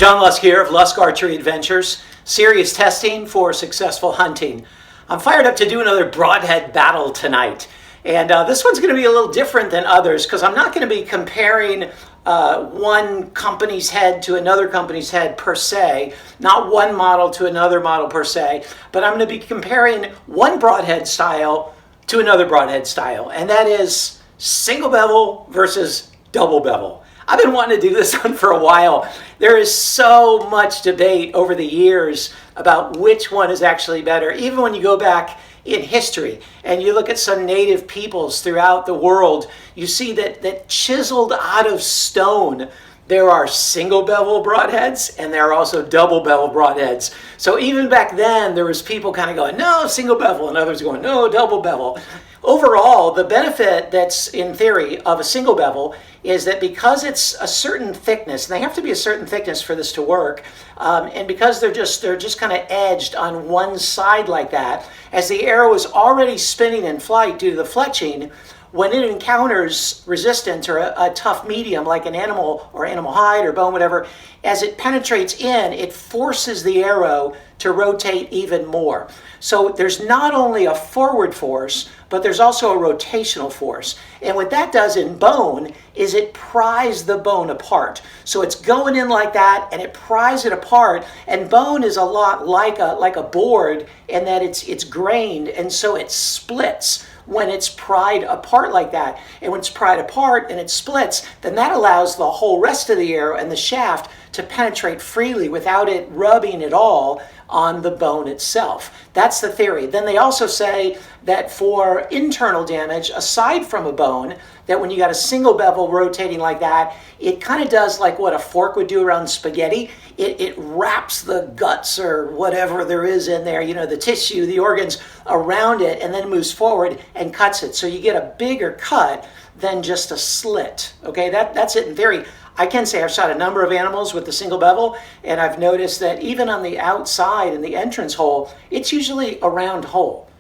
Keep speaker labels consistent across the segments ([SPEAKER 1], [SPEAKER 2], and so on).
[SPEAKER 1] John Lusk here of Lusk Archery Adventures, serious testing for successful hunting. I'm fired up to do another Broadhead battle tonight. And this one's going to be a little different than others because I'm not going to be comparing one company's head to another company's head per se, not one model to another model per se, but I'm going to be comparing one Broadhead style to another Broadhead style, and that is Single Bevel versus Double Bevel. I've been wanting to do this one for a while. There is so much debate over the years about which one is actually better. Even when you go back in history and you look at some native peoples throughout the world, you see that chiseled out of stone, there are single bevel broadheads and there are also double bevel broadheads. So even back then, there was people kind of going, no, single bevel, and others going, no, double bevel. Overall, the benefit that's in theory of a single bevel is that because it's a certain thickness, and they have to be a certain thickness for this to work, and because they're just kind of edged on one side like that, as the arrow is already spinning in flight due to the fletching, when it encounters resistance or a tough medium like an animal or animal hide or bone, whatever, as it penetrates in, it forces the arrow to rotate even more. So there's not only a forward force, but there's also a rotational force. And what that does in bone is it pries the bone apart. So it's going in like that and it pries it apart. And bone is a lot like a board in that it's grained, and so it splits when it's pried apart like that. And when it's pried apart and it splits, then that allows the whole rest of the arrow and the shaft to penetrate freely without it rubbing at all on the bone itself. That's the theory. Then they also say that for internal damage, aside from a bone, that when you got a single bevel rotating like that, it kind of does like what a fork would do around spaghetti. It wraps the guts or whatever there is in there, you know, the tissue, the organs around it, and then moves forward and cuts it. So you get a bigger cut than just a slit. Okay, that's it in theory. I can say I've shot a number of animals with the single bevel, and I've noticed that even on the outside in the entrance hole, it's usually a round hole.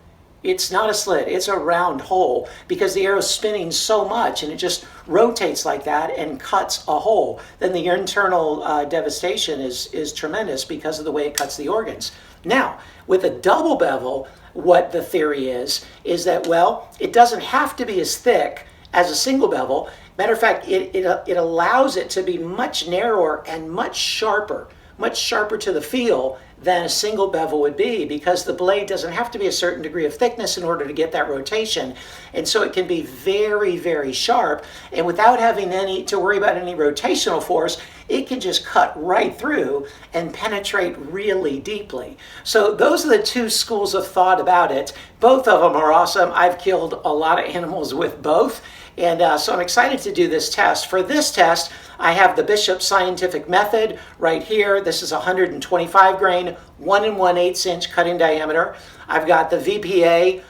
[SPEAKER 1] It's not a slit, it's a round hole because the arrow's spinning so much and it just rotates like that and cuts a hole. Then the internal devastation is tremendous because of the way it cuts the organs. Now, with a double bevel, what the theory is that, well, it doesn't have to be as thick as a single bevel. Matter of fact, it allows it to be much narrower and much sharper to the feel than a single bevel would be, because the blade doesn't have to be a certain degree of thickness in order to get that rotation. And so it can be very, very sharp, and without having to worry about any rotational force, it can just cut right through and penetrate really deeply. So those are the two schools of thought about it. Both of them are awesome. I've killed a lot of animals with both. And so I'm excited to do this test. For this test, I have the Bishop Scientific Method right here. This is 125 grain, 1 1/8 inch cutting diameter. I've got the VPA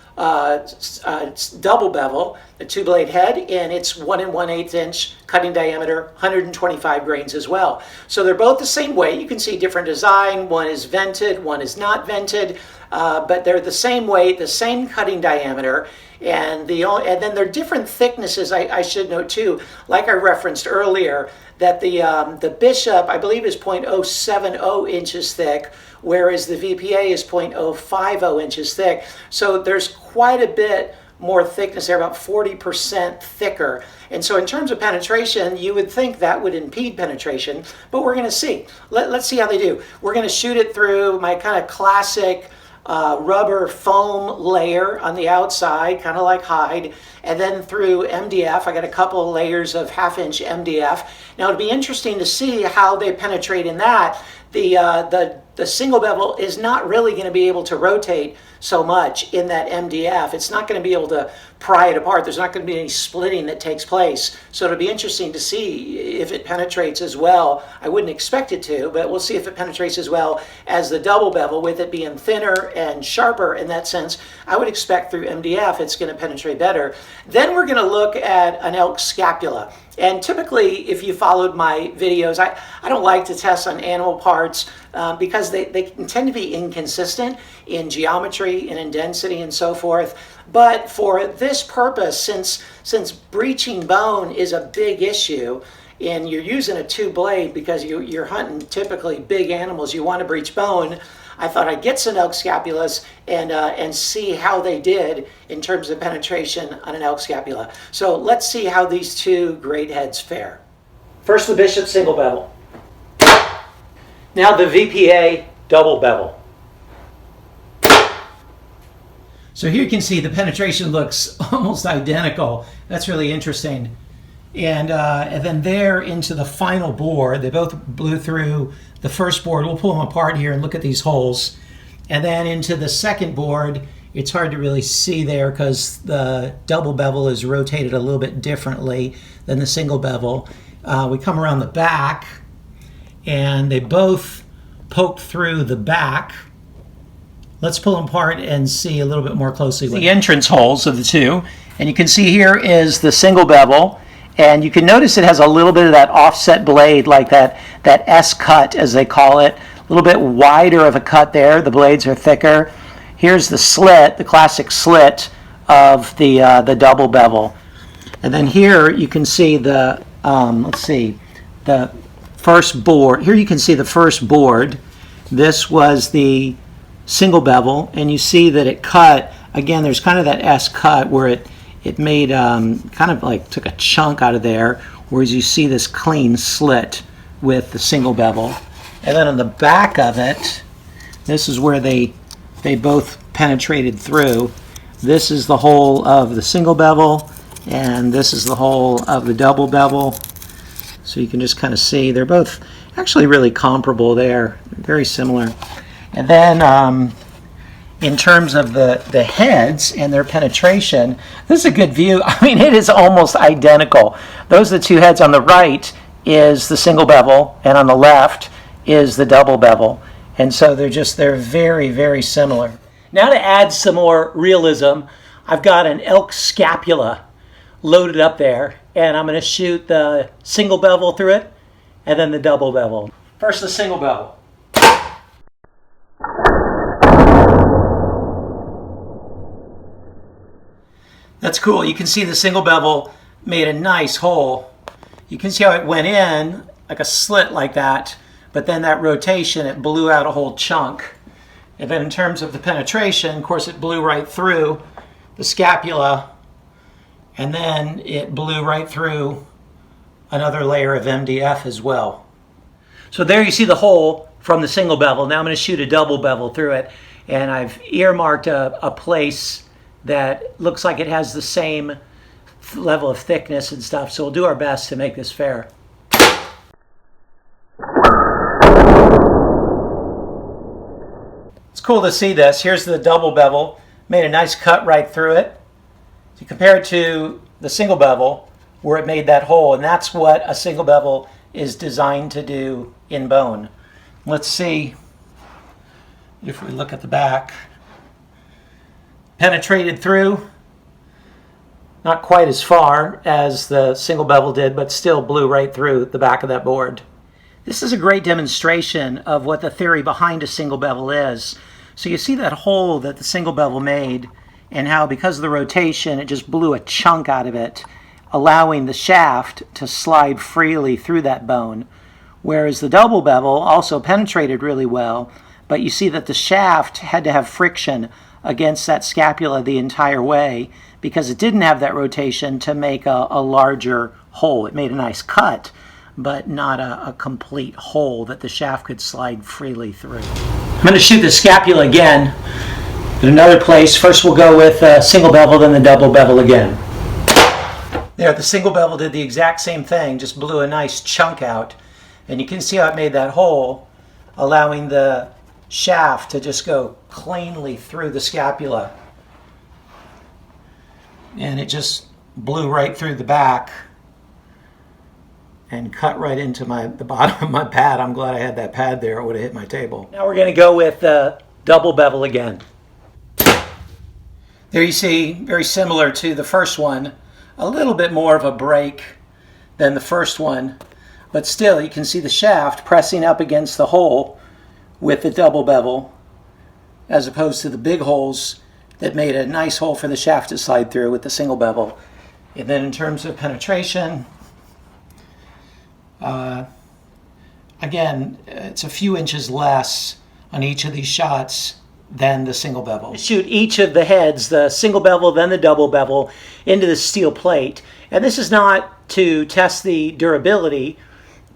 [SPEAKER 1] double bevel, the 2-blade head, and it's 1 1/8 inch cutting diameter, 125 grains as well. So they're both the same weight. You can see different design. One is vented, one is not vented, but they're the same weight, the same cutting diameter. And then they're different thicknesses, I should note too, like I referenced earlier, that the Bishop, I believe, is 0.070 inches thick, whereas the VPA is 0.050 inches thick. So there's quite a bit more thickness there, about 40% thicker. And so in terms of penetration, you would think that would impede penetration, but we're going to see. Let's see how they do. We're going to shoot it through my kind of classic rubber foam layer on the outside, kind of like hide, and then through MDF. I got a couple of layers of 1/2 inch MDF. Now it'd be interesting to see how they penetrate in that. The single bevel is not really going to be able to rotate so much in that MDF. It's not going to be able to pry it apart. There's not going to be any splitting that takes place. So it'll be interesting to see if it penetrates as well. I wouldn't expect it to, but we'll see if it penetrates as well as the double bevel, with it being thinner and sharper in that sense. I would expect through MDF it's going to penetrate better. Then we're going to look at an elk scapula. And typically, if you followed my videos, I don't like to test on animal parts because they can tend to be inconsistent in geometry and in density and so forth. But for this purpose, since breaching bone is a big issue, and you're using a 2-blade because you're hunting typically big animals, you want to breach bone, I thought I'd get some elk scapulas and see how they did in terms of penetration on an elk scapula. So let's see how these two great heads fare. First, the Bishop Single Bevel. Now the VPA Double Bevel. So here you can see the penetration looks almost identical. That's really interesting. And then there into the final board, they both blew through the first board. We'll pull them apart here and look at these holes. And then into the second board, it's hard to really see there because the double bevel is rotated a little bit differently than the single bevel. We come around the back, and they both poked through the back. Let's pull them apart and see a little bit more closely. The entrance holes of the two. And you can see here is the single bevel. And you can notice it has a little bit of that offset blade, like that S cut, as they call it. A little bit wider of a cut there. The blades are thicker. Here's the slit, the classic slit of the double bevel. And then here you can see the, the first board. Here you can see the first board. This was the single bevel, and you see that it cut, again, there's kind of that S cut where it made kind of like took a chunk out of there, whereas you see this clean slit with the single bevel. And then on the back of it, this is where they both penetrated through. This is the hole of the single bevel, and this is the hole of the double bevel. So you can just kind of see they're both actually really comparable there, very similar. And then in terms of the heads and their penetration, this is a good view. I mean, it is almost identical. Those are the two heads. On the right is the single bevel, and on the left is the double bevel. And so they're very, very similar. Now to add some more realism, I've got an elk scapula loaded up there, and I'm going to shoot the single bevel through it and then the double bevel. First, the single bevel. That's cool. You can see the single bevel made a nice hole. You can see how it went in like a slit like that, but then that rotation, it blew out a whole chunk. And then in terms of the penetration, of course, it blew right through the scapula, and then it blew right through another layer of MDF as well. So there you see the hole from the single bevel. Now I'm going to shoot a double bevel through it, and I've earmarked a place that looks like it has the same level of thickness and stuff, so we'll do our best to make this fair. It's cool to see this. Here's the double bevel. Made a nice cut right through it. You compare it to the single bevel where it made that hole, and that's what a single bevel is designed to do in bone. Let's see if we look at the back. Penetrated through, not quite as far as the single bevel did, but still blew right through the back of that board. This is a great demonstration of what the theory behind a single bevel is. So you see that hole that the single bevel made, and how because of the rotation it just blew a chunk out of it, allowing the shaft to slide freely through that bone. Whereas the double bevel also penetrated really well, but you see that the shaft had to have friction against that scapula the entire way because it didn't have that rotation to make a larger hole. It made a nice cut, but not a complete hole that the shaft could slide freely through. I'm going to shoot the scapula again in another place. First we'll go with single bevel, then the double bevel again. There, the single bevel did the exact same thing, just blew a nice chunk out. And you can see how it made that hole, allowing the shaft to just go cleanly through the scapula. And it just blew right through the back and cut right into the bottom of my pad. I'm glad I had that pad there. It would have hit my table. Now we're going to go with double bevel again. There you see, very similar to the first one, a little bit more of a break than the first one, but still you can see the shaft pressing up against the hole with the double bevel, as opposed to the big holes that made a nice hole for the shaft to slide through with the single bevel. And then in terms of penetration, Again, it's a few inches less on each of these shots than the single bevel. Shoot each of the heads, the single bevel, then the double bevel, into the steel plate. And this is not to test the durability,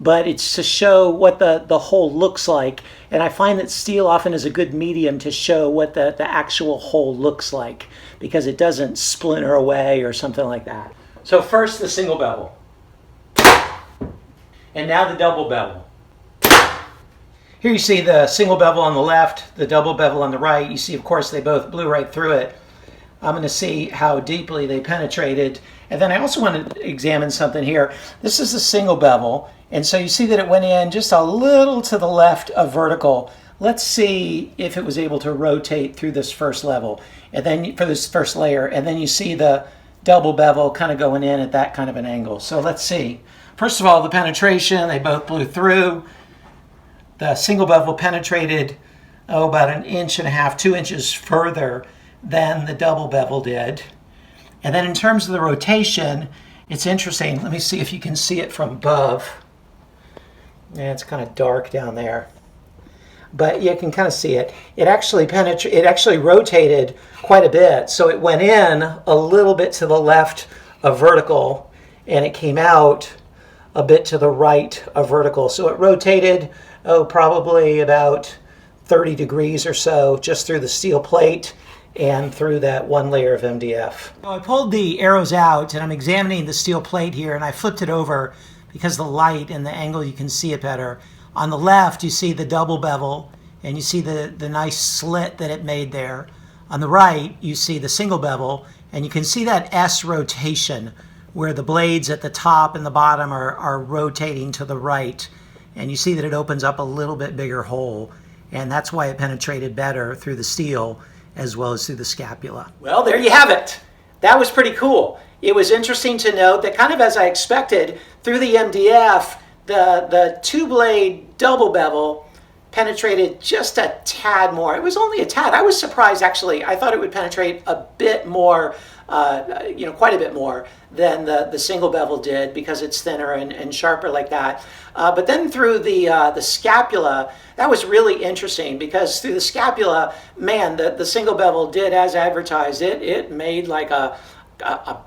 [SPEAKER 1] but it's to show what the hole looks like. And I find that steel often is a good medium to show what the actual hole looks like, because it doesn't splinter away or something like that. So first the single bevel. And now the double bevel. Here you see the single bevel on the left, the double bevel on the right. You see, of course, they both blew right through it. I'm going to see how deeply they penetrated. And then I also want to examine something here. This is the single bevel. And so you see that it went in just a little to the left of vertical. Let's see if it was able to rotate through this first level, and then for this first layer. And then you see the double bevel kind of going in at that kind of an angle. So let's see. First of all, the penetration, they both blew through. The single bevel penetrated, about 1.5 inches, 2 inches further than the double bevel did. And then in terms of the rotation, it's interesting. Let me see if you can see it from above. Yeah, it's kind of dark down there, but you can kind of see it. It actually rotated quite a bit. So it went in a little bit to the left of vertical, and it came out a bit to the right of vertical. So it rotated, probably about 30 degrees or so, just through the steel plate and through that one layer of MDF. Now I pulled the arrows out, and I'm examining the steel plate here, and I flipped it over because the light and the angle, you can see it better. On the left, you see the double bevel, and you see the nice slit that it made there. On the right, you see the single bevel, and you can see that S rotation where the blades at the top and the bottom are rotating to the right. And you see that it opens up a little bit bigger hole, and that's why it penetrated better through the steel as well as through the scapula. Well, there you have it. That was pretty cool. It was interesting to note that, kind of as I expected, through the MDF, the two-blade double bevel penetrated just a tad more. It was only a tad. I was surprised, actually. I thought it would penetrate a bit more, quite a bit more than the single bevel did, because it's thinner and sharper like that. But then through the scapula, that was really interesting, because through the scapula, man, the single bevel did as advertised. It made like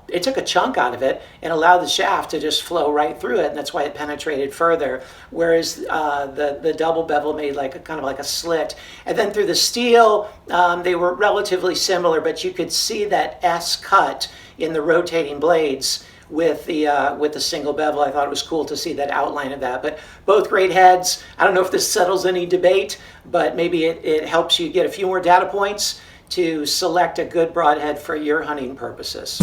[SPEAKER 1] it took a chunk out of it and allowed the shaft to just flow right through it, and that's why it penetrated further. Whereas the double bevel made like kind of like a slit. And then through the steel, they were relatively similar, but you could see that S cut in the rotating blades with the single bevel. I thought it was cool to see that outline of that. But both great heads. I don't know if this settles any debate, but maybe it helps you get a few more data points to select a good broadhead for your hunting purposes.